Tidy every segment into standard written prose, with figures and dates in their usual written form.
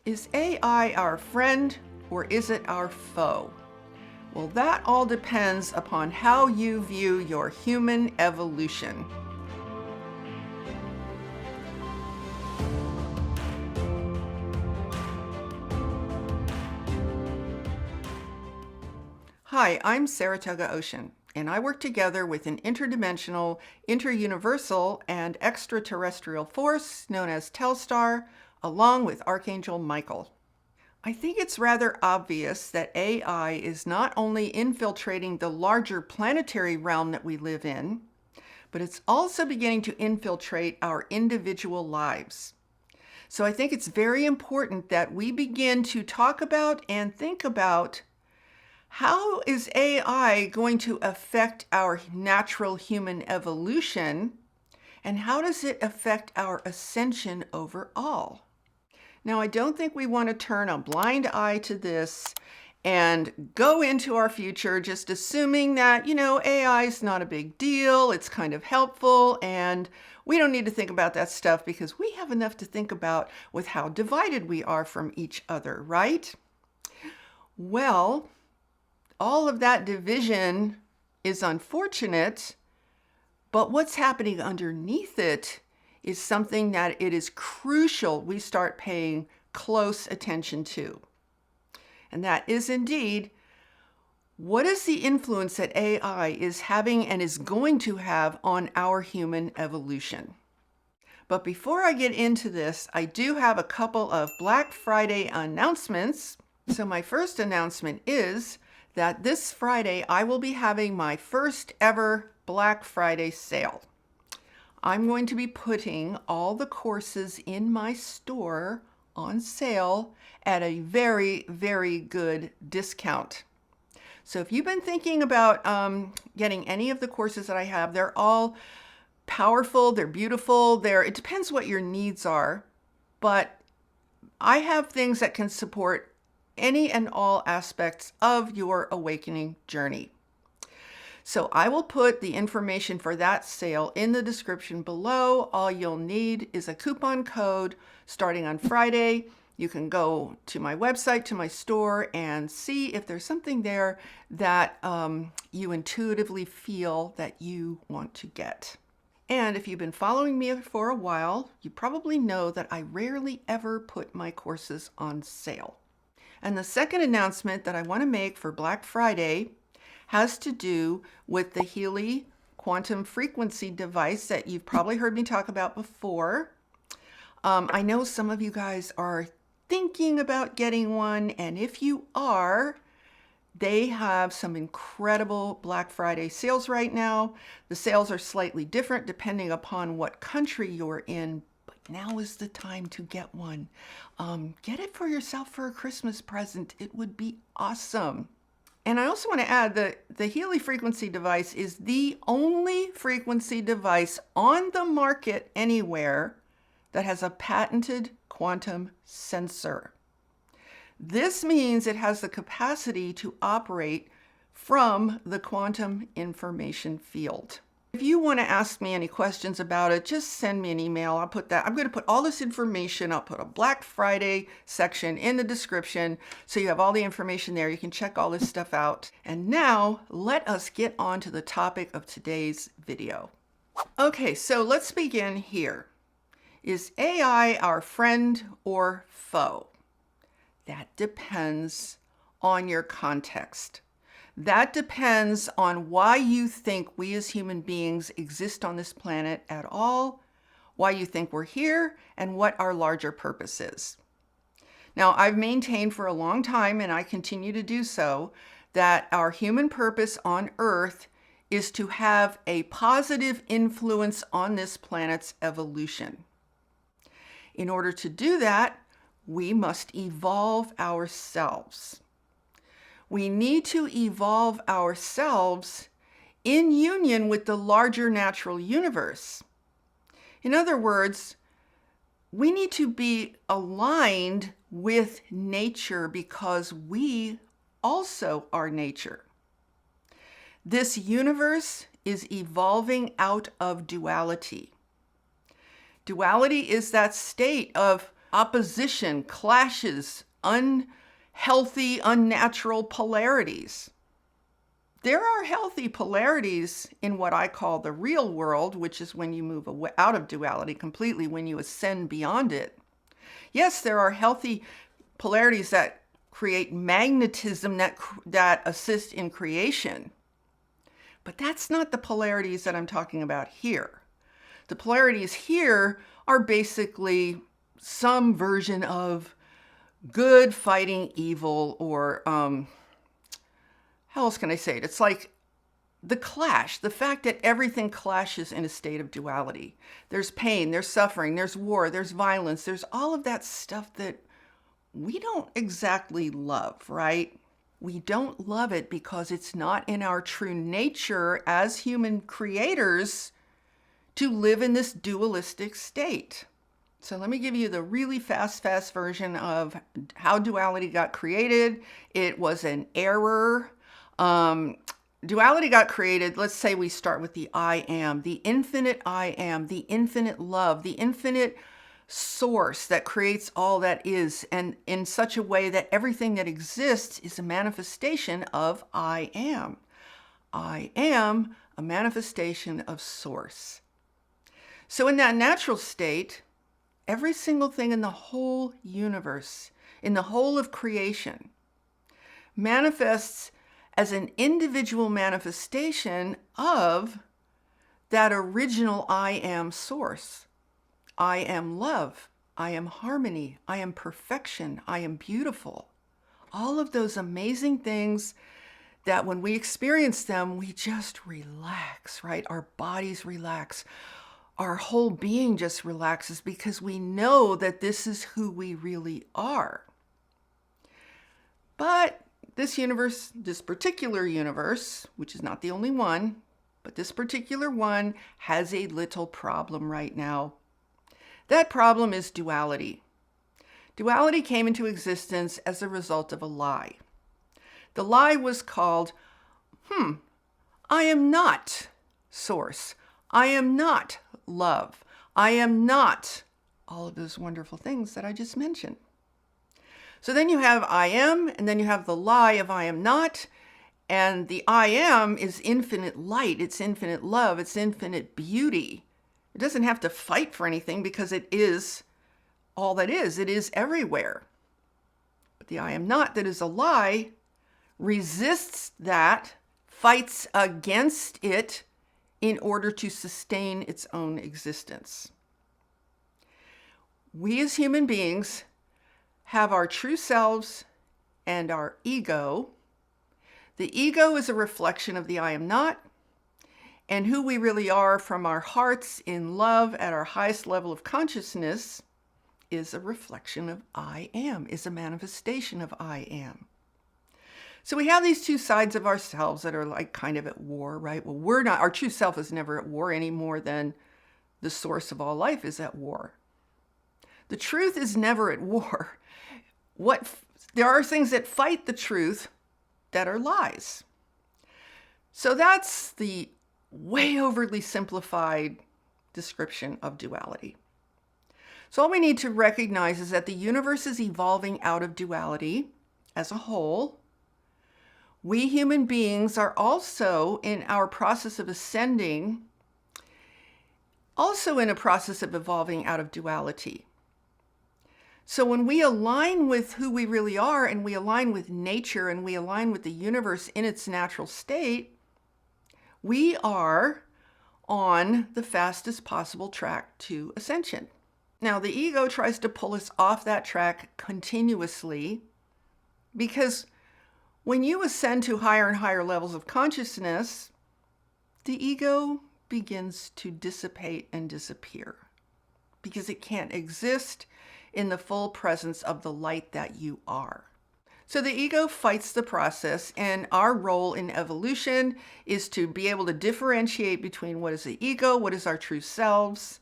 Is AI our friend or is it our foe? Well, that all depends upon how you view your human evolution. Hi, I'm Saratoga Ocean, and I work together with an interdimensional, interuniversal, and extraterrestrial force known as Telstar, along with Archangel Michael. I think it's rather obvious that AI is not only infiltrating the larger planetary realm that we live in, but it's also beginning to infiltrate our individual lives. So I think it's very important that we begin to talk about and think about how is AI going to affect our natural human evolution, and how does it affect our ascension overall? Now, I don't think we want to turn a blind eye to this and go into our future just assuming that, AI is not a big deal, it's kind of helpful, and we don't need to think about that stuff because we have enough to think about with how divided we are from each other, right? Well, all of that division is unfortunate, but what's happening underneath it is something that it is crucial we start paying close attention to. And that is indeed, what is the influence that AI is having and is going to have on our human evolution? But before I get into this, I do have a couple of Black Friday announcements. So my first announcement is that this Friday I will be having my first ever Black Friday sale. I'm going to be putting all the courses in my store on sale at a very, very good discount. So if you've been thinking about getting any of the courses that I have, they're all powerful, they're beautiful, it depends what your needs are, but I have things that can support any and all aspects of your awakening journey. So I will put the information for that sale in the description below. All you'll need is a coupon code starting on Friday. You can go to my website, to my store, and see if there's something there that you intuitively feel that you want to get. And if you've been following me for a while, you probably know that I rarely ever put my courses on sale. And the second announcement that I want to make for Black Friday has to do with the HEALY quantum frequency device that you've probably heard me talk about before. I know some of you guys are thinking about getting one, and if you are, they have some incredible Black Friday sales right now. The sales are slightly different depending upon what country you're in, but now is the time to get one. Get it for yourself for a Christmas present. It would be awesome. And I also want to add that the HEALY frequency device is the only frequency device on the market anywhere that has a patented quantum sensor. This means it has the capacity to operate from the quantum information field. If you want to ask me any questions about it, just send me an email. I'm going to put all this information. I'll put a Black Friday section in the description so you have all the information there. You can check all this stuff out. And now let us get on to the topic of today's video. Okay, so let's begin here. Is AI our friend or foe? That depends on your context. That depends on why you think we as human beings exist on this planet at all, why you think we're here, and what our larger purpose is. Now, I've maintained for a long time, and I continue to do so, that our human purpose on Earth is to have a positive influence on this planet's evolution. In order to do that, we must evolve ourselves. We need to evolve ourselves in union with the larger natural universe. In other words, we need to be aligned with nature because we also are nature. This universe is evolving out of duality. Duality is that state of opposition, clashes, unhealthy, unnatural polarities. There are healthy polarities in what I call the real world, which is when you move out of duality completely, when you ascend beyond it. Yes, there are healthy polarities that create magnetism that assist in creation. But that's not the polarities that I'm talking about here. The polarities here are basically some version of good fighting evil, or how else can I say it? It's like the clash, the fact that everything clashes in a state of duality. There's pain, there's suffering, there's war, there's violence, there's all of that stuff that we don't exactly love, right? We don't love it because it's not in our true nature as human creators to live in this dualistic state. So let me give you the really fast version of how duality got created. It was an error. Duality got created, let's say we start with the I am, the infinite love, the infinite source that creates all that is, and in such a way that everything that exists is a manifestation of I am. I am a manifestation of source. So in that natural state, every single thing in the whole universe, in the whole of creation, manifests as an individual manifestation of that original I am source. I am love. I am harmony. I am perfection. I am beautiful. All of those amazing things that when we experience them, we just relax, right? Our bodies relax. Our whole being just relaxes because we know that this is who we really are. But this universe, this particular universe, which is not the only one, but this particular one has a little problem right now. That problem is duality. Duality came into existence as a result of a lie. The lie was called, I am not source. I am not love. I am not all of those wonderful things that I just mentioned. So then you have I am, and then you have the lie of I am not, and the I am is infinite light, it's infinite love, it's infinite beauty. It doesn't have to fight for anything because it is all that is. It is everywhere. But the I am not that is a lie resists that, fights against it in order to sustain its own existence. We as human beings have our true selves and our ego. The ego is a reflection of the I am not, and who we really are from our hearts in love at our highest level of consciousness is a reflection of I am, is a manifestation of I am. So we have these two sides of ourselves that are like kind of at war, right? Well, our true self is never at war any more than the source of all life is at war. The truth is never at war. There are things that fight the truth that are lies. So that's the way overly simplified description of duality. So all we need to recognize is that the universe is evolving out of duality as a whole. We human beings are also in our process of ascending, also in a process of evolving out of duality. So when we align with who we really are, and we align with nature, and we align with the universe in its natural state, we are on the fastest possible track to ascension. Now, the ego tries to pull us off that track continuously because when you ascend to higher and higher levels of consciousness, the ego begins to dissipate and disappear because it can't exist in the full presence of the light that you are. So the ego fights the process, and our role in evolution is to be able to differentiate between what is the ego, what is our true selves,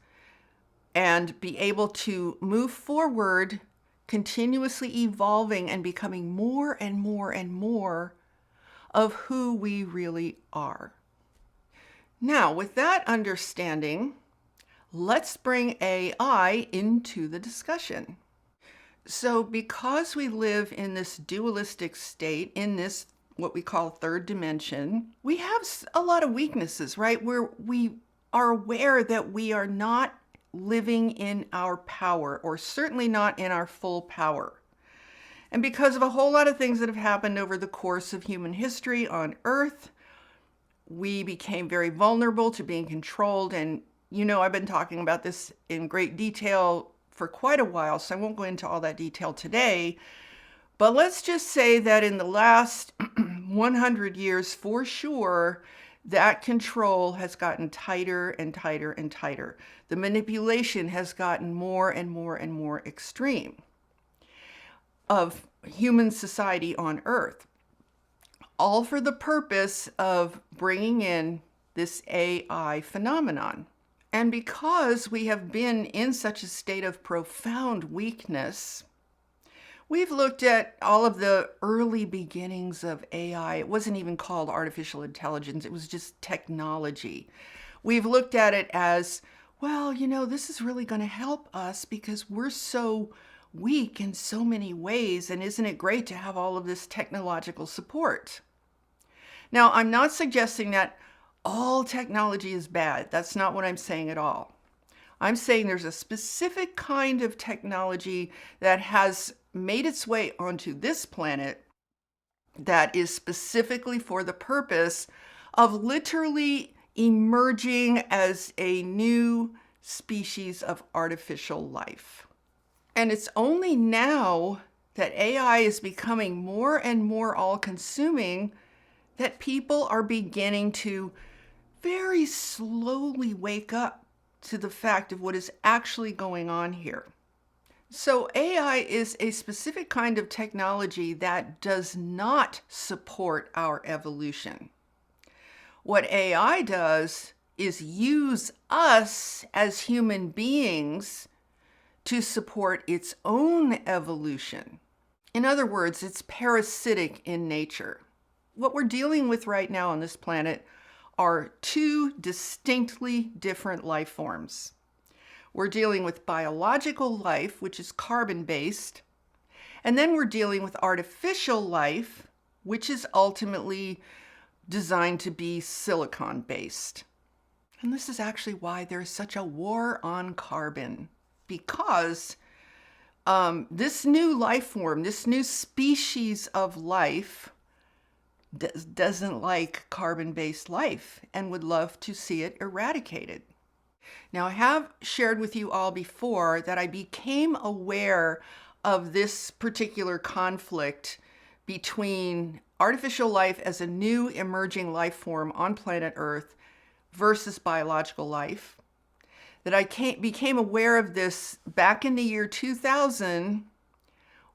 and be able to move forward, continuously evolving and becoming more and more and more of who we really are. Now, with that understanding, let's bring AI into the discussion. So, because we live in this dualistic state, in this what we call third dimension, we have a lot of weaknesses, right? Where we are aware that we are not living in our power, or certainly not in our full power. And because of a whole lot of things that have happened over the course of human history on Earth, we became very vulnerable to being controlled. And I've been talking about this in great detail for quite a while, so I won't go into all that detail today. But let's just say that in the last 100 years, for sure, that control has gotten tighter and tighter and tighter. The manipulation has gotten more and more and more extreme of human society on Earth, all for the purpose of bringing in this AI phenomenon. And because we have been in such a state of profound weakness, we've looked at all of the early beginnings of AI. It wasn't even called artificial intelligence, it was just technology. We've looked at it as, well, this is really going to help us because we're so weak in so many ways, and isn't it great to have all of this technological support? Now, I'm not suggesting that all technology is bad. That's not what I'm saying at all. I'm saying there's a specific kind of technology that has made its way onto this planet that is specifically for the purpose of literally emerging as a new species of artificial life. And it's only now that AI is becoming more and more all-consuming that people are beginning to very slowly wake up to the fact of what is actually going on here. So AI is a specific kind of technology that does not support our evolution. What AI does is use us as human beings to support its own evolution. In other words, it's parasitic in nature. What we're dealing with right now on this planet are two distinctly different life forms. We're dealing with biological life, which is carbon-based, and then we're dealing with artificial life, which is ultimately designed to be silicon-based. And this is actually why there's such a war on carbon, because this new life form, this new species of life, doesn't like carbon-based life and would love to see it eradicated. Now, I have shared with you all before that I became aware of this particular conflict between artificial life as a new emerging life form on planet Earth versus biological life. That I became aware of this back in the year 2000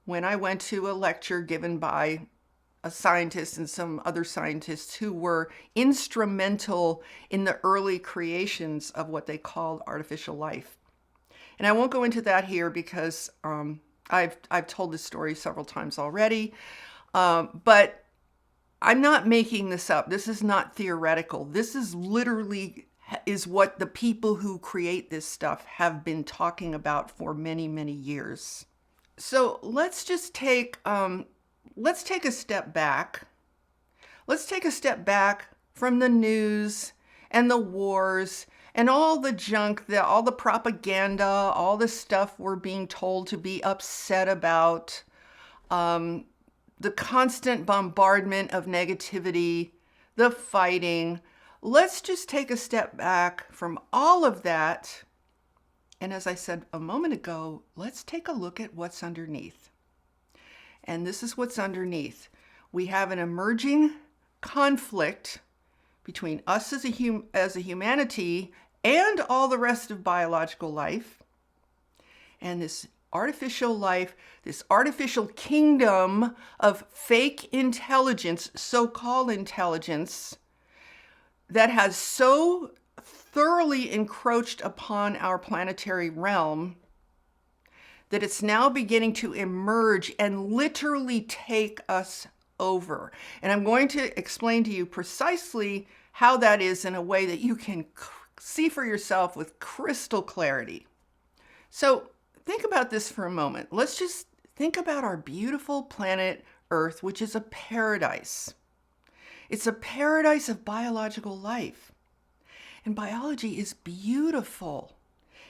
when I went to a lecture given by a scientist and some other scientists who were instrumental in the early creations of what they called artificial life. And I won't go into that here because I've told this story several times already, but I'm not making this up. This is not theoretical. This is literally is what the people who create this stuff have been talking about for many, many years. So let's just take a step back. Let's take a step back from the news and the wars and all the junk, all the propaganda, all the stuff we're being told to be upset about, the constant bombardment of negativity, the fighting. Let's just take a step back from all of that. And as I said a moment ago, let's take a look at what's underneath. And this is what's underneath. We have an emerging conflict between us as a humanity and all the rest of biological life. And this artificial life, this artificial kingdom of fake intelligence, so-called intelligence, that has so thoroughly encroached upon our planetary realm that it's now beginning to emerge and literally take us over. And I'm going to explain to you precisely how that is in a way that you can see for yourself with crystal clarity. So think about this for a moment. Let's just Think about our beautiful planet Earth, which is a paradise. It's a paradise of biological life. And biology is beautiful.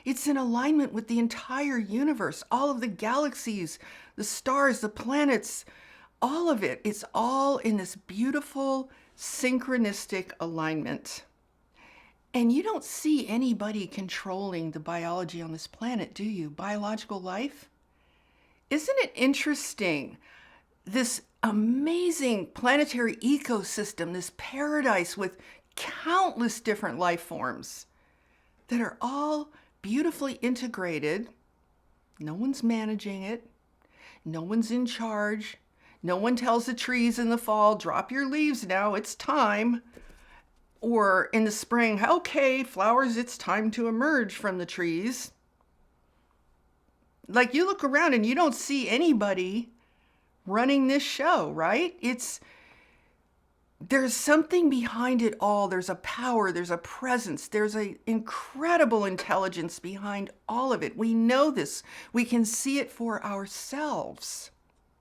It's in alignment with the entire universe, all of the galaxies, the stars, the planets, all of it. It's all in this beautiful synchronistic alignment. And you don't see anybody controlling the biology on this planet, do you? Biological life? Isn't it interesting? This amazing planetary ecosystem, this paradise with countless different life forms that are all beautifully integrated. No one's managing it. No one's in charge. No one tells the trees in the fall, drop your leaves now, it's time. Or in the spring, okay, flowers, it's time to emerge from the trees. Like, you look around and you don't see anybody running this show, right? There's something behind it all. There's a power, there's a presence, there's an incredible intelligence behind all of it. We know this. We can see it for ourselves.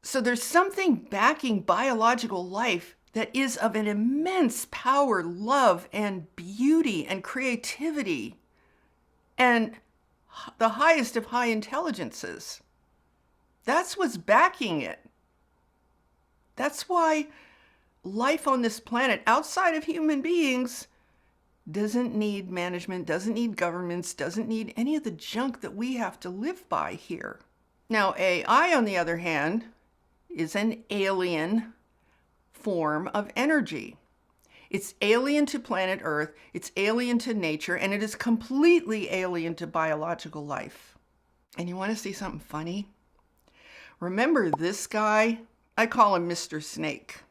So there's something backing biological life that is of an immense power, love, and beauty, and creativity, and the highest of high intelligences. That's what's backing it. That's why life on this planet, outside of human beings, doesn't need management, doesn't need governments, doesn't need any of the junk that we have to live by here. Now, AI, on the other hand, is an alien form of energy. It's alien to planet Earth, it's alien to nature, and it is completely alien to biological life. And you want to see something funny? Remember this guy? I call him Mr. Snake.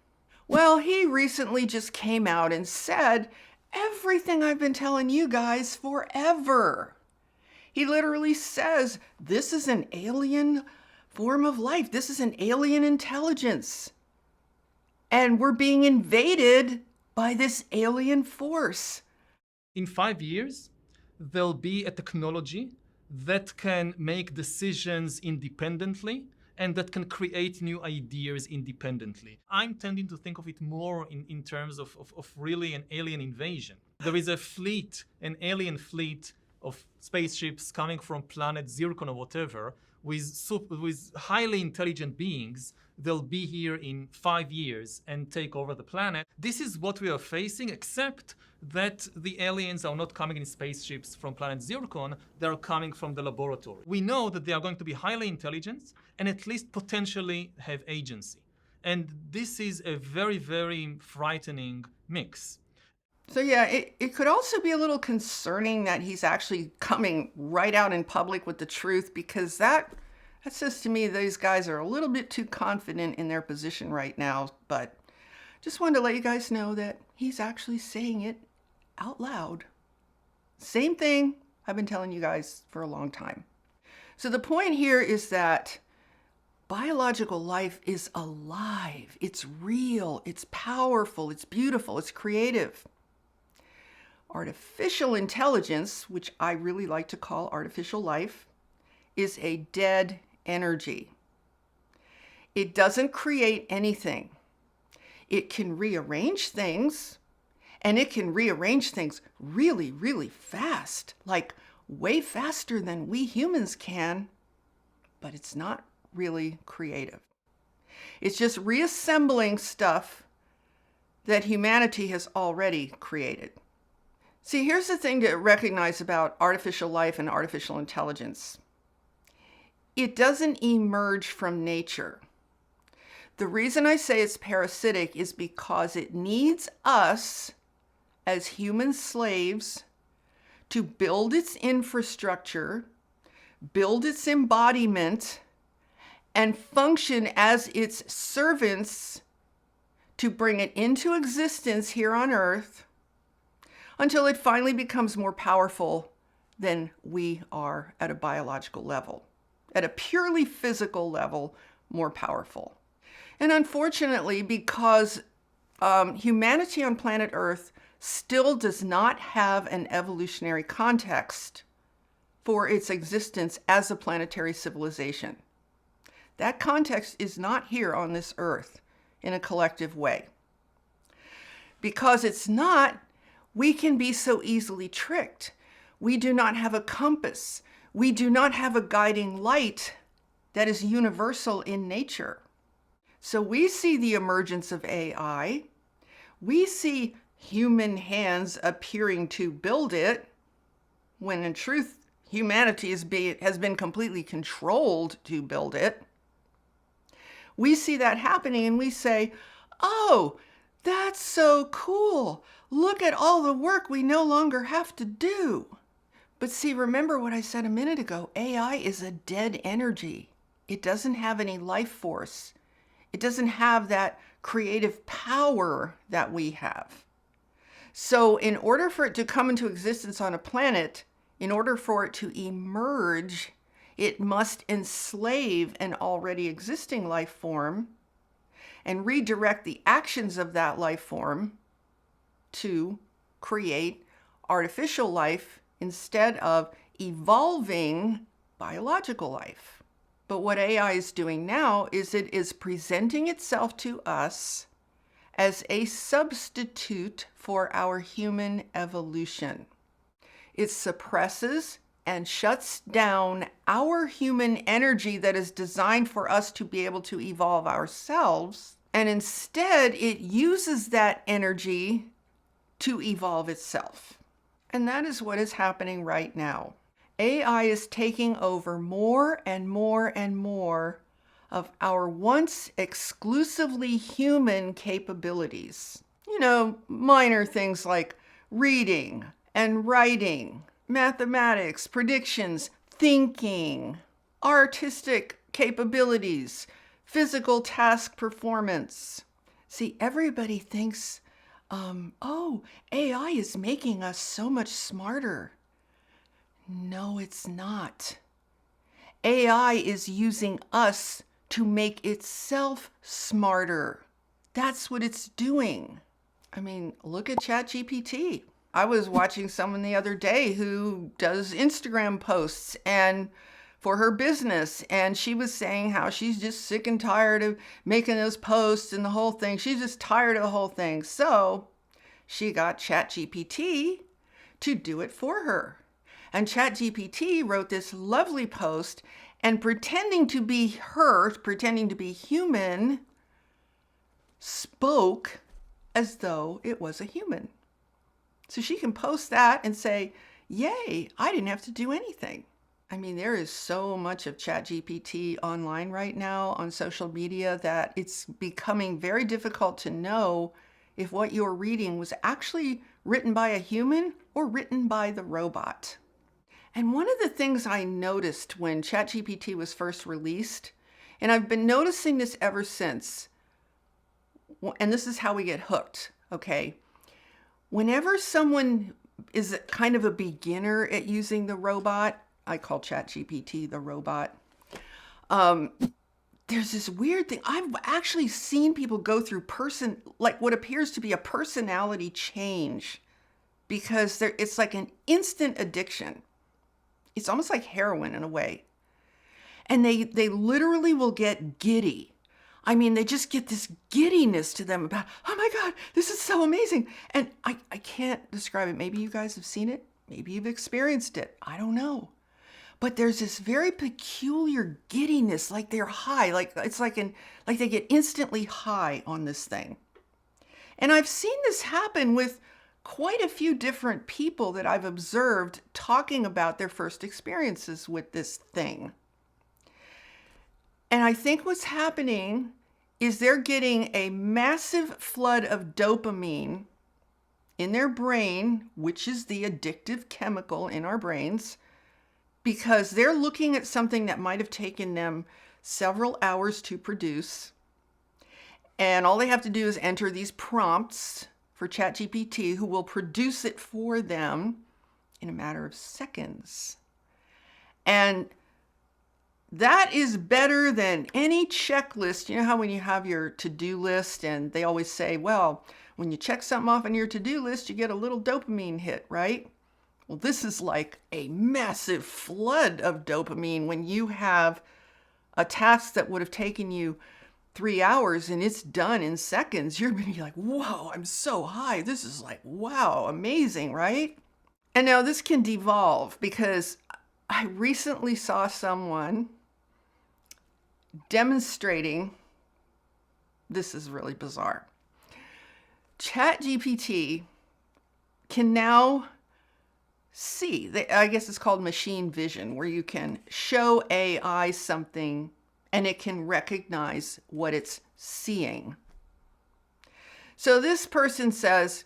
Well, he recently just came out and said everything I've been telling you guys forever. He literally says, this is an alien form of life. This is an alien intelligence. And we're being invaded by this alien force. In 5 years, there'll be a technology that can make decisions independently and that can create new ideas independently. I'm tending to think of it more in terms of really an alien invasion. There is a fleet, an alien fleet of spaceships coming from planet Zircon or whatever, with highly intelligent beings. They'll be here in 5 years and take over the planet. This is what we are facing, except that the aliens are not coming in spaceships from planet Zircon, they're coming from the laboratory. We know that they are going to be highly intelligent and at least potentially have agency. And this is a very, very frightening mix. So yeah, it could also be a little concerning that he's actually coming right out in public with the truth, because that says to me these guys are a little bit too confident in their position right now. But just wanted to let you guys know that he's actually saying it out loud. Same thing I've been telling you guys for a long time. So the point here is that biological life is alive. It's real. It's powerful. It's beautiful. It's creative. Artificial intelligence, which I really like to call artificial life, is a dead energy. It doesn't create anything. It can rearrange things, and it can rearrange things really, really fast, like way faster than we humans can, but it's not really creative. It's just reassembling stuff that humanity has already created. See, here's the thing to recognize about artificial life and artificial intelligence. It doesn't emerge from nature. The reason I say it's parasitic is because it needs us as human slaves to build its infrastructure, build its embodiment, and function as its servants to bring it into existence here on Earth, until it finally becomes more powerful than we are at a biological level, at a purely physical level, more powerful. And unfortunately, because humanity on planet Earth still does not have an evolutionary context for its existence as a planetary civilization. That context is not here on this earth in a collective way. Because it's not, we can be so easily tricked. We do not have a compass. We do not have a guiding light that is universal in nature. So we see the emergence of AI. We see human hands appearing to build it, when in truth, humanity has been completely controlled to build it. We see that happening and we say, oh, that's so cool. Look at all the work we no longer have to do. But see, remember what I said a minute ago. AI is a dead energy. It doesn't have any life force. It doesn't have that creative power that we have. So in order for it to come into existence on a planet, in order for it to emerge, it must enslave an already existing life form and redirect the actions of that life form to create artificial life instead of evolving biological life. But what AI is doing now is it is presenting itself to us as a substitute for our human evolution. It suppresses and shuts down our human energy that is designed for us to be able to evolve ourselves. And instead, it uses that energy to evolve itself. And that is what is happening right now. AI is taking over more and more and more of our once exclusively human capabilities. You know, minor things like reading and writing, mathematics, predictions, thinking, artistic capabilities, physical task performance. See, everybody thinks, oh, AI is making us so much smarter. No, it's not. AI is using us to make itself smarter. That's what it's doing. I mean, look at ChatGPT. I was watching someone the other day who does Instagram posts and for her business, and she was saying how she's just sick and tired of making those posts and the whole thing. She's just tired of the whole thing. So she got ChatGPT to do it for her. And ChatGPT wrote this lovely post, and pretending to be her, pretending to be human, spoke as though it was a human. So she can post that and say, yay, I didn't have to do anything. I mean, there is so much of ChatGPT online right now on social media that it's becoming very difficult to know if what you're reading was actually written by a human or written by the robot. And one of the things I noticed when ChatGPT was first released, and I've been noticing this ever since, and this is how we get hooked, okay? Whenever someone is kind of a beginner at using the robot, I call ChatGPT the robot, there's this weird thing. I've actually seen people go through like what appears to be a personality change because it's like an instant addiction. It's almost like heroin in a way. And they literally will get giddy. I mean, they just get this giddiness to them about, oh my God, this is so amazing. And I can't describe it. Maybe you guys have seen it. Maybe you've experienced it. I don't know. But there's this very peculiar giddiness, like they're high, like it's like they get instantly high on this thing. And I've seen this happen with quite a few different people that I've observed talking about their first experiences with this thing. And I think what's happening is they're getting a massive flood of dopamine in their brain, which is the addictive chemical in our brains, because they're looking at something that might have taken them several hours to produce. And all they have to do is enter these prompts for ChatGPT, who will produce it for them in a matter of seconds. And that is better than any checklist. You know how when you have your to-do list and they always say, well, when you check something off on your to-do list, you get a little dopamine hit, right? Well, this is like a massive flood of dopamine when you have A task that would have taken you 3 hours and it's done in seconds, you're going to be like, whoa, I'm so high. This is like, wow, amazing, right? And now this can devolve because I recently saw someone demonstrating, this is really bizarre. ChatGPT can now see, I guess it's called machine vision, where you can show AI something and it can recognize what it's seeing. So this person says,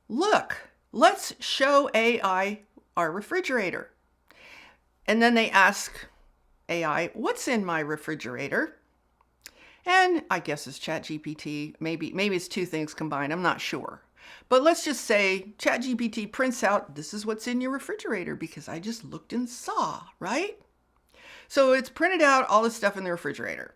look, let's show AI our refrigerator. And then they ask AI, what's in my refrigerator? And I guess it's ChatGPT. Maybe it's two things combined. I'm not sure. But let's just say ChatGPT prints out, this is what's in your refrigerator because I just looked and saw, right? So it's printed out all the stuff in the refrigerator.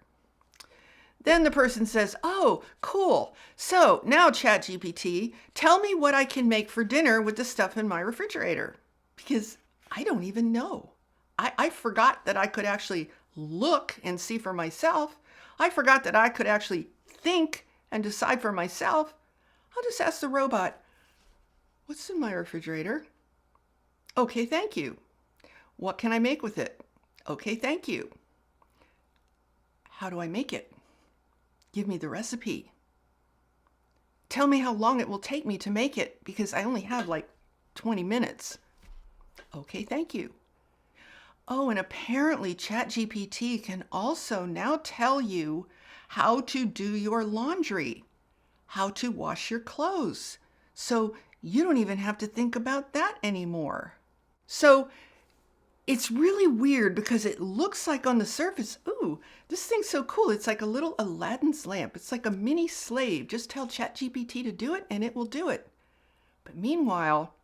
Then the person says, oh, cool. So now ChatGPT, tell me what I can make for dinner with the stuff in my refrigerator. Because I don't even know. I forgot that I could actually look and see for myself. I forgot that I could actually think and decide for myself. I'll just ask the robot, what's in my refrigerator? Okay, thank you. What can I make with it? Okay, thank you. How do I make it? Give me the recipe. Tell me how long it will take me to make it because I only have like 20 minutes. Okay, thank you. Oh, and apparently ChatGPT can also now tell you how to do your laundry, how to wash your clothes. So you don't even have to think about that anymore. So it's really weird because it looks like on the surface, ooh, this thing's so cool. It's like a little Aladdin's lamp. It's like a mini slave. Just tell ChatGPT to do it and it will do it. But meanwhile,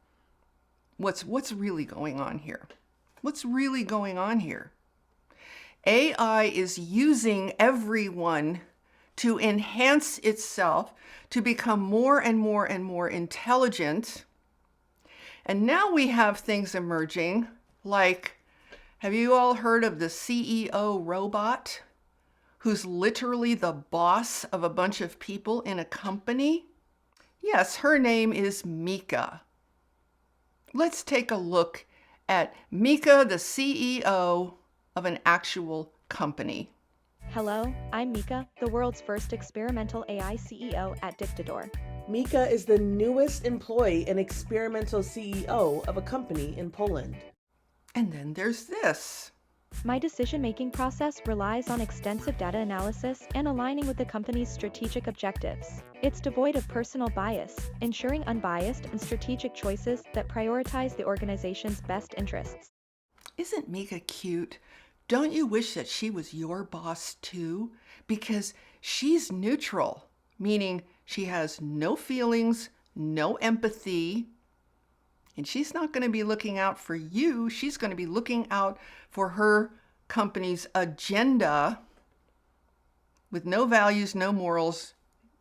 what's really going on here? What's really going on here? AI is using everyone to enhance itself, to become more and more and more intelligent. And now we have things emerging like, have you all heard of the CEO robot who's literally the boss of a bunch of people in a company? Yes, her name is Mika. Let's take a look at Mika, the CEO of an actual company. Hello, I'm Mika, the world's first experimental AI CEO at Dictador. Mika is the newest employee and experimental CEO of a company in Poland. And then there's this. My decision-making process relies on extensive data analysis and aligning with the company's strategic objectives. It's devoid of personal bias, ensuring unbiased and strategic choices that prioritize the organization's best interests. Isn't Mika cute? Don't you wish that she was your boss too? Because she's neutral, meaning she has no feelings, no empathy, and she's not going to be looking out for you. She's going to be looking out for her company's agenda with no values, no morals,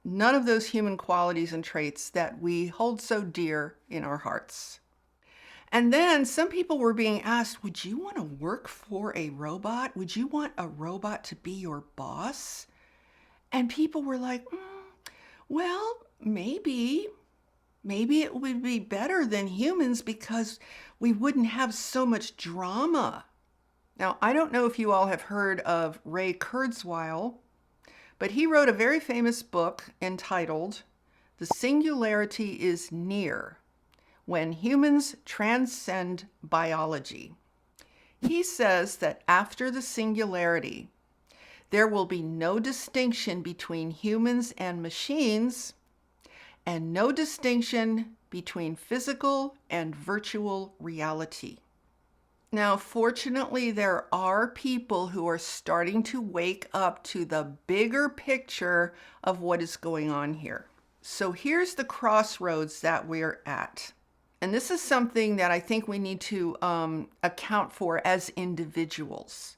none of those human qualities and traits that we hold so dear in our hearts. And then some people were being asked, would you want to work for a robot? Would you want a robot to be your boss? And people were like, well, maybe it would be better than humans because we wouldn't have so much drama. Now, I don't know if you all have heard of Ray Kurzweil, but he wrote a very famous book entitled The Singularity is Near: When Humans Transcend Biology. He says that after the singularity, there will be no distinction between humans and machines, and no distinction between physical and virtual reality. Now, fortunately, there are people who are starting to wake up to the bigger picture of what is going on here. So here's the crossroads that we're at. And this is something that I think we need to account for as individuals,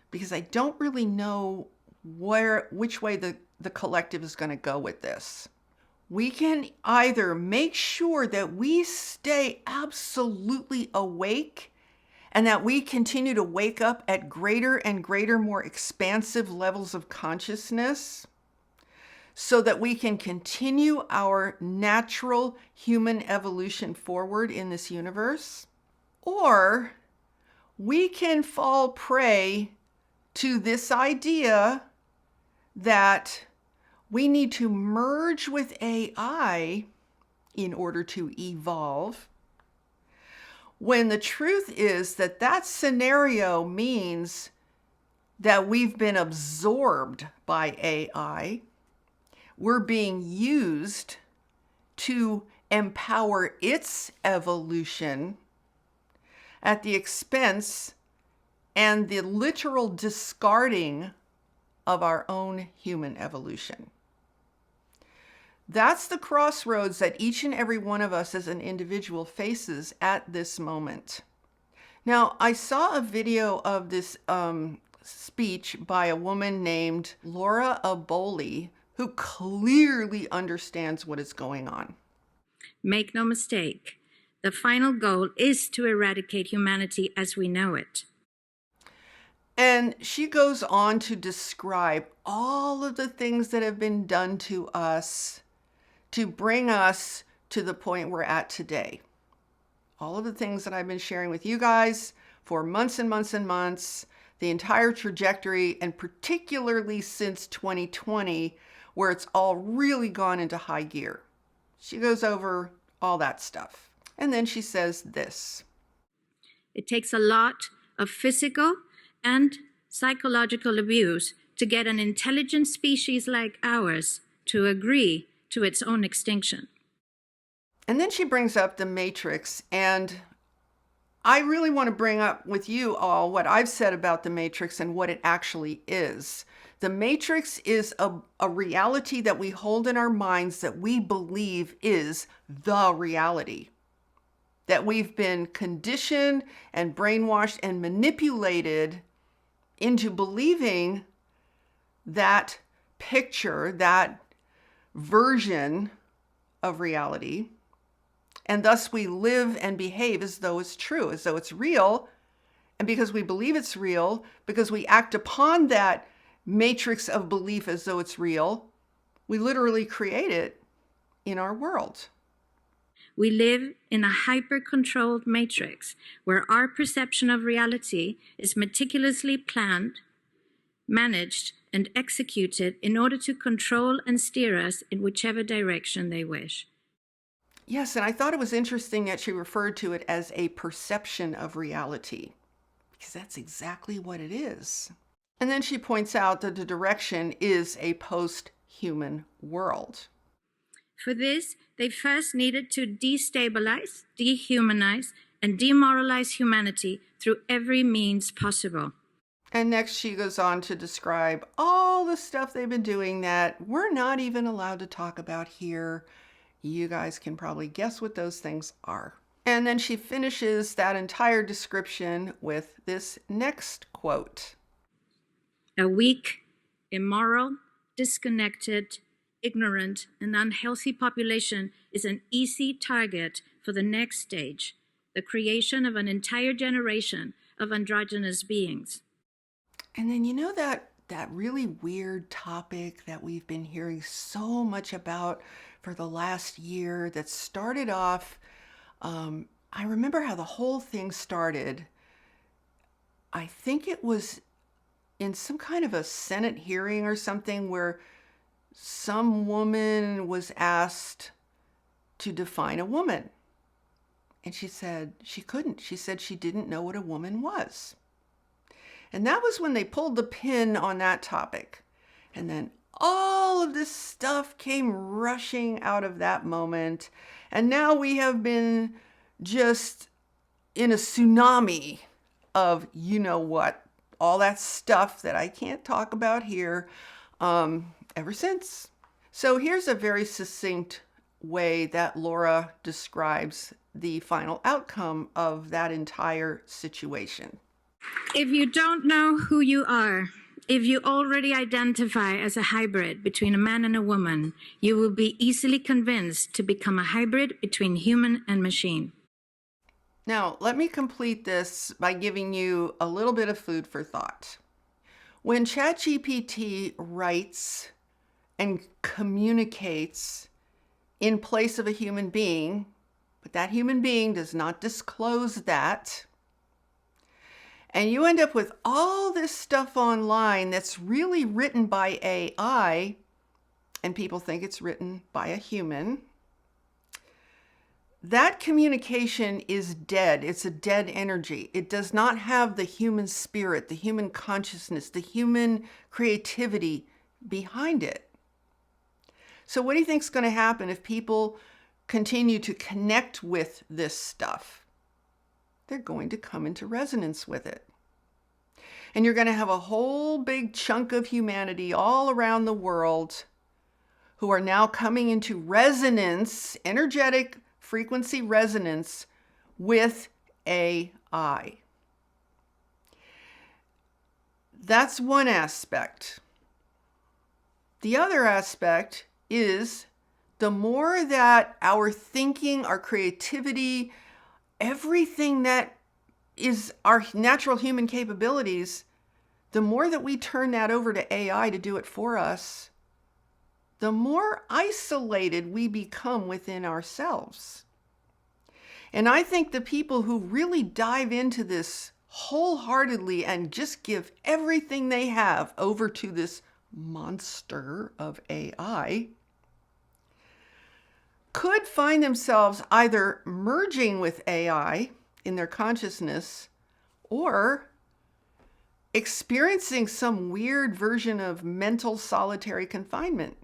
because I don't really know which way the collective is going to go with this. We can either make sure that we stay absolutely awake and that we continue to wake up at greater and greater, more expansive levels of consciousness so that we can continue our natural human evolution forward in this universe. Or we can fall prey to this idea that we need to merge with AI in order to evolve, when the truth is that that scenario means that we've been absorbed by AI. We're being used to empower its evolution at the expense and the literal discarding of our own human evolution. That's the crossroads that each and every one of us as an individual faces at this moment. Now, I saw a video of this speech by a woman named Laura Aboli, who clearly understands what is going on. Make no mistake, the final goal is to eradicate humanity as we know it. And she goes on to describe all of the things that have been done to us to bring us to the point we're at today. All of the things that I've been sharing with you guys for months and months and months, the entire trajectory, and particularly since 2020, where it's all really gone into high gear. She goes over all that stuff. And then she says this. It takes a lot of physical and psychological abuse to get an intelligent species like ours to agree to its own extinction. And then she brings up the Matrix, and I really want to bring up with you all what I've said about the Matrix and what it actually is. The Matrix is a reality that we hold in our minds that we believe is the reality. That we've been conditioned and brainwashed and manipulated into believing that picture, that version of reality, and thus we live and behave as though it's true, as though it's real. And because we believe it's real, because we act upon that matrix of belief as though it's real, we literally create it in our world. We live in a hyper-controlled matrix where our perception of reality is meticulously planned, managed, and executed in order to control and steer us in whichever direction they wish. Yes, and I thought it was interesting that she referred to it as a perception of reality, because that's exactly what it is. And then she points out that the direction is a post-human world. For this, they first needed to destabilize, dehumanize, and demoralize humanity through every means possible. And next she goes on to describe all the stuff they've been doing that we're not even allowed to talk about here. You guys can probably guess what those things are. And then she finishes that entire description with this next quote. A weak, immoral, disconnected, ignorant, and unhealthy population is an easy target for the next stage, the creation of an entire generation of androgynous beings. And then you know that really weird topic that we've been hearing so much about for the last year that started off, I remember how the whole thing started. I think it was in some kind of a Senate hearing or something where some woman was asked to define a woman. And she said she couldn't. She said she didn't know what a woman was. And that was when they pulled the pin on that topic. And then all of this stuff came rushing out of that moment. And now we have been just in a tsunami of, you know what, all that stuff that I can't talk about here ever since. So here's a very succinct way that Laura describes the final outcome of that entire situation. If you don't know who you are, if you already identify as a hybrid between a man and a woman, you will be easily convinced to become a hybrid between human and machine. Now, let me complete this by giving you a little bit of food for thought. When ChatGPT writes and communicates in place of a human being, but that human being does not disclose that, and you end up with all this stuff online that's really written by AI, and people think it's written by a human, that communication is dead. It's a dead energy. It does not have the human spirit, the human consciousness, the human creativity behind it. So what do you think is going to happen if people continue to connect with this stuff? They're going to come into resonance with it. And you're going to have a whole big chunk of humanity all around the world who are now coming into resonance, energetic frequency resonance with AI. That's one aspect. The other aspect is the more that our thinking, our creativity, everything that is our natural human capabilities, the more that we turn that over to AI to do it for us, the more isolated we become within ourselves. And I think the people who really dive into this wholeheartedly and just give everything they have over to this monster of AI could find themselves either merging with AI in their consciousness or experiencing some weird version of mental solitary confinement.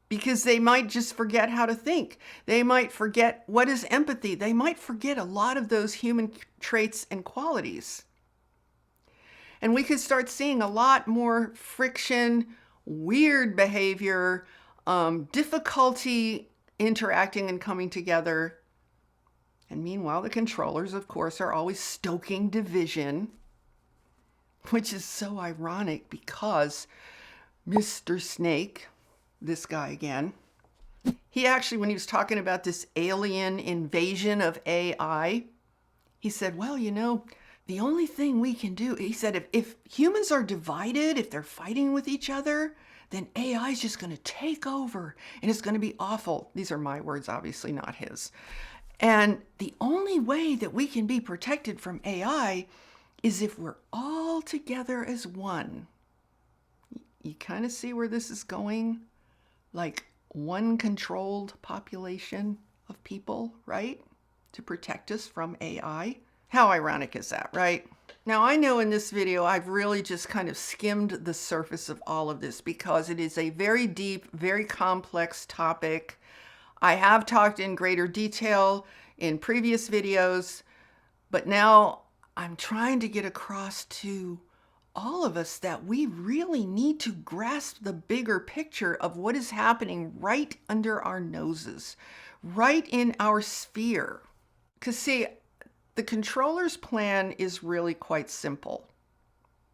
Because they might just forget how to think. They might forget what is empathy. They might forget a lot of those human traits and qualities. And we could start seeing a lot more friction, weird behavior, difficulty interacting and coming together. And meanwhile, the controllers, of course, are always stoking division, which is so ironic because Mr. Snake, this guy again, he actually, when he was talking about this alien invasion of AI, he said, well, you know, the only thing we can do, he said, if humans are divided, if they're fighting with each other, then AI is just going to take over and it's going to be awful. These are my words, obviously not his. And the only way that we can be protected from AI is if we're all together as one. You kind of see where this is going? Like one controlled population of people, right? To protect us from AI. How ironic is that, right? Now, I know in this video, I've really just kind of skimmed the surface of all of this because it is a very deep, very complex topic. I have talked in greater detail in previous videos, but now I'm trying to get across to all of us that we really need to grasp the bigger picture of what is happening right under our noses, right in our sphere. Because see, the controller's plan is really quite simple.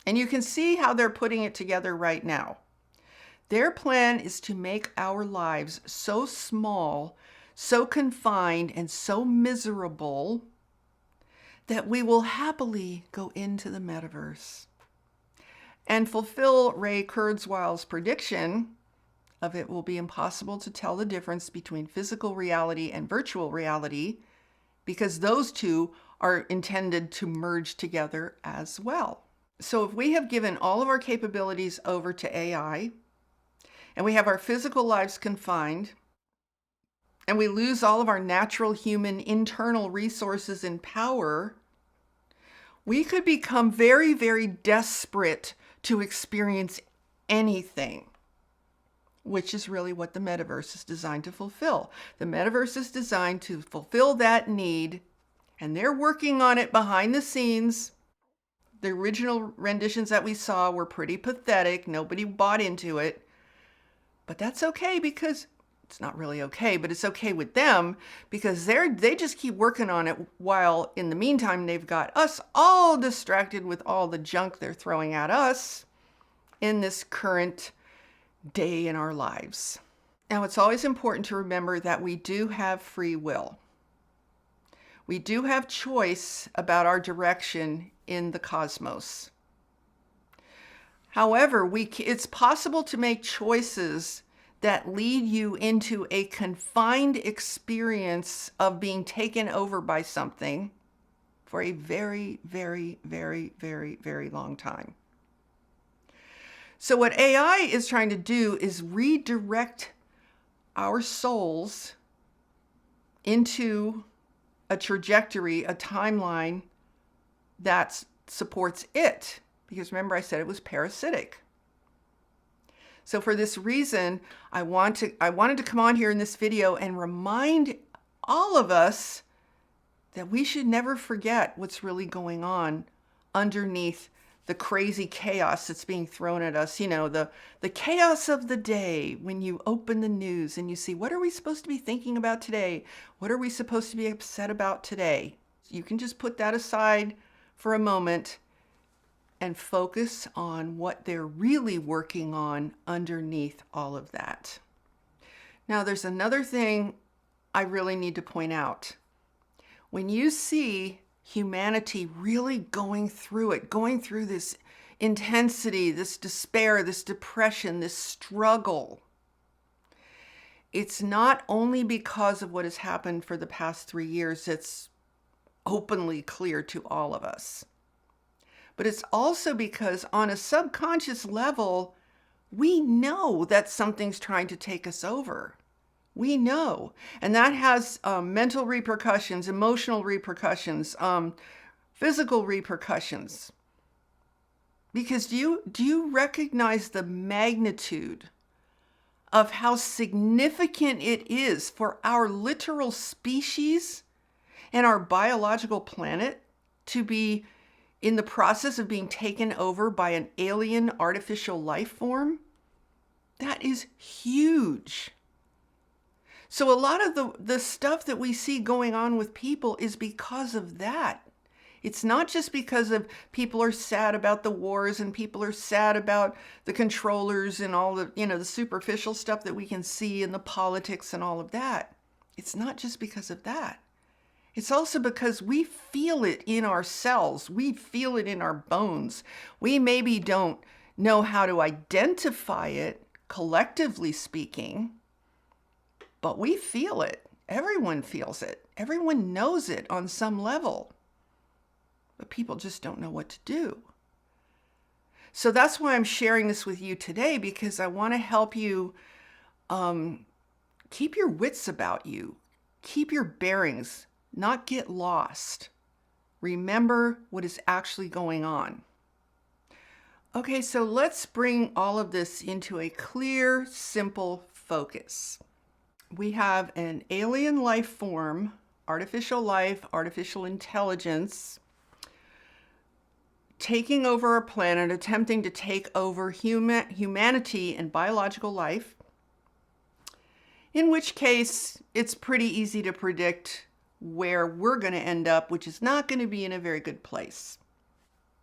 And you can see how they're putting it together right now. Their plan is to make our lives so small, so confined, and so miserable that we will happily go into the metaverse and fulfill Ray Kurzweil's prediction of it will be impossible to tell the difference between physical reality and virtual reality because those two are intended to merge together as well. So if we have given all of our capabilities over to AI and we have our physical lives confined and we lose all of our natural human internal resources and power, we could become very, very desperate to experience anything, which is really what the metaverse is designed to fulfill. The metaverse is designed to fulfill that need, and they're working on it behind the scenes. The original renditions that we saw were pretty pathetic. Nobody bought into it. But that's okay because it's not really okay, but it's okay with them because they just keep working on it while in the meantime, they've got us all distracted with all the junk they're throwing at us in this current day in our lives. Now, it's always important to remember that we do have free will. We do have choice about our direction in the cosmos. However, it's possible to make choices that lead you into a confined experience of being taken over by something for a very, very, very, very, very long time. So what AI is trying to do is redirect our souls into a trajectory, a timeline that supports it. Because remember, I said it was parasitic. So for this reason, I wanted to come on here in this video and remind all of us that we should never forget what's really going on underneath the crazy chaos that's being thrown at us. You know, the chaos of the day when you open the news and you see, what are we supposed to be thinking about today? What are we supposed to be upset about today? You can just put that aside for a moment and focus on what they're really working on underneath all of that. Now, there's another thing I really need to point out. When you see humanity really going through this intensity, this despair, this depression, this struggle, it's not only because of what has happened for the past 3 years. It's openly clear to all of us. But it's also because on a subconscious level, we know that something's trying to take us over. We know. And that has mental repercussions, emotional repercussions, physical repercussions. Because do you recognize the magnitude of how significant it is for our literal species and our biological planet to be in the process of being taken over by an alien artificial life form? That is huge. So a lot of the stuff that we see going on with people is because of that. It's not just because of people are sad about the wars and people are sad about the controllers and all the, the superficial stuff that we can see in the politics and all of that. It's not just because of that. It's also because we feel it in our cells. We feel it in our bones. We maybe don't know how to identify it, collectively speaking, but we feel it. Everyone feels it. Everyone knows it on some level. But people just don't know what to do. So that's why I'm sharing this with you today, because I want to help you keep your wits about you. Keep your bearings. Not get lost. Remember what is actually going on. Okay, so let's bring all of this into a clear, simple focus. We have an alien life form, artificial intelligence, taking over our planet, attempting to take over humanity and biological life, in which case it's pretty easy to predict where we're going to end up, which is not going to be in a very good place.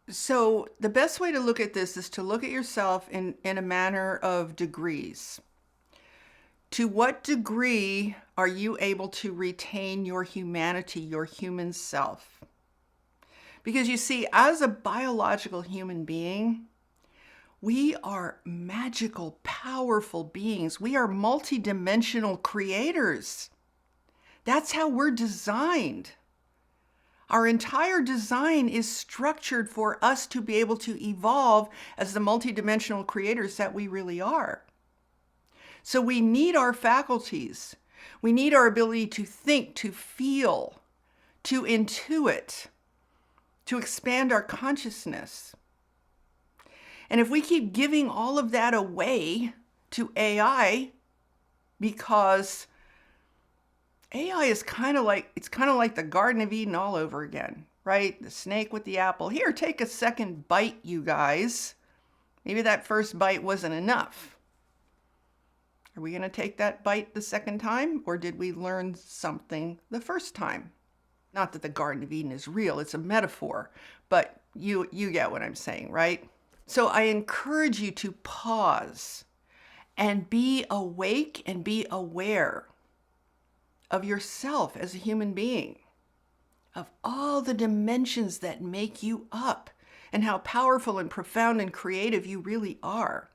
So the best way to look at this is to look at yourself in a manner of degrees. To what degree are you able to retain your humanity, your human self? Because you see, as a biological human being, we are magical, powerful beings. We are multidimensional creators. That's how we're designed. Our entire design is structured for us to be able to evolve as the multidimensional creators that we really are. So we need our faculties. We need our ability to think, to feel, to intuit, to expand our consciousness. And if we keep giving all of that away to AI, because AI is kind of like the Garden of Eden all over again, right? The snake with the apple. Here, take a second bite, you guys. Maybe that first bite wasn't enough. Are we going to take that bite the second time, or did we learn something the first time? Not that the Garden of Eden is real, it's a metaphor, but you get what I'm saying, right? So I encourage you to pause and be awake and be aware of yourself as a human being. of all the dimensions that make you up and how powerful and profound and creative you really are.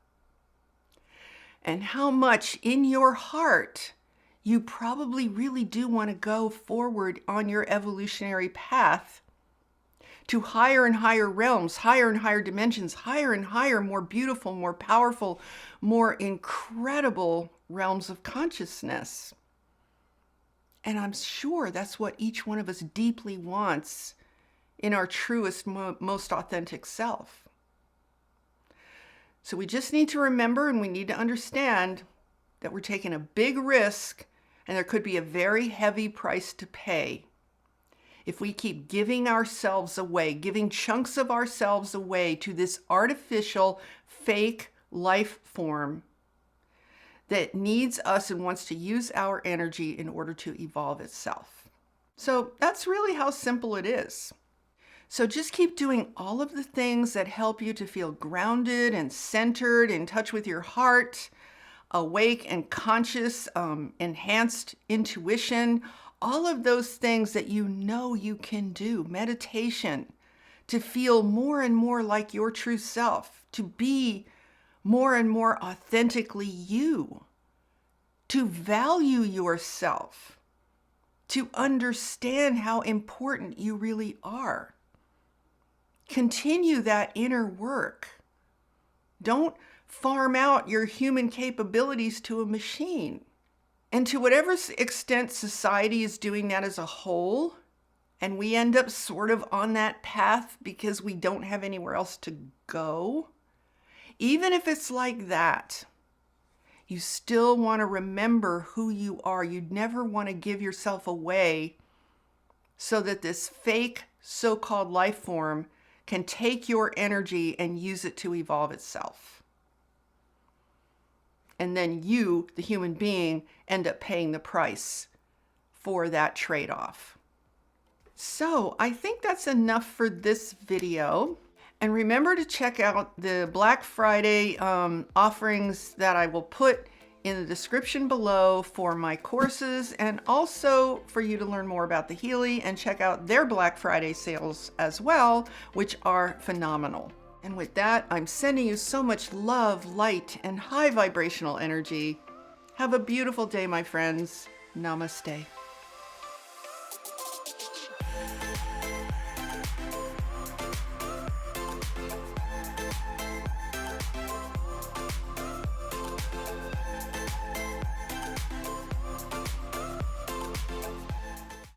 And how much in your heart you probably really do want to go forward on your evolutionary path to higher and higher realms, higher and higher dimensions, higher and higher, more beautiful, more powerful, more incredible realms of consciousness. And I'm sure that's what each one of us deeply wants in our truest, most authentic self. So we just need to remember, and we need to understand that we're taking a big risk, and there could be a very heavy price to pay if we keep giving ourselves away, giving chunks of ourselves away to this artificial, fake life form that needs us and wants to use our energy in order to evolve itself. So that's really how simple it is. So just keep doing all of the things that help you to feel grounded and centered, in touch with your heart, awake and conscious, enhanced intuition, all of those things that you know you can do. Meditation, to feel more and more like your true self, to be more and more authentically you, to value yourself, to understand how important you really are. Continue that inner work. Don't farm out your human capabilities to a machine. And to whatever extent society is doing that as a whole, and we end up sort of on that path because we don't have anywhere else to go, even if it's like that, you still want to remember who you are. You'd never want to give yourself away so that this fake so-called life form can take your energy and use it to evolve itself. And then you, the human being, end up paying the price for that trade-off. So I think that's enough for this video. And remember to check out the Black Friday offerings that I will put in the description below for my courses, and also for you to learn more about the Healy and check out their Black Friday sales as well, which are phenomenal. And with that, I'm sending you so much love, light, and high vibrational energy. Have a beautiful day, my friends. Namaste.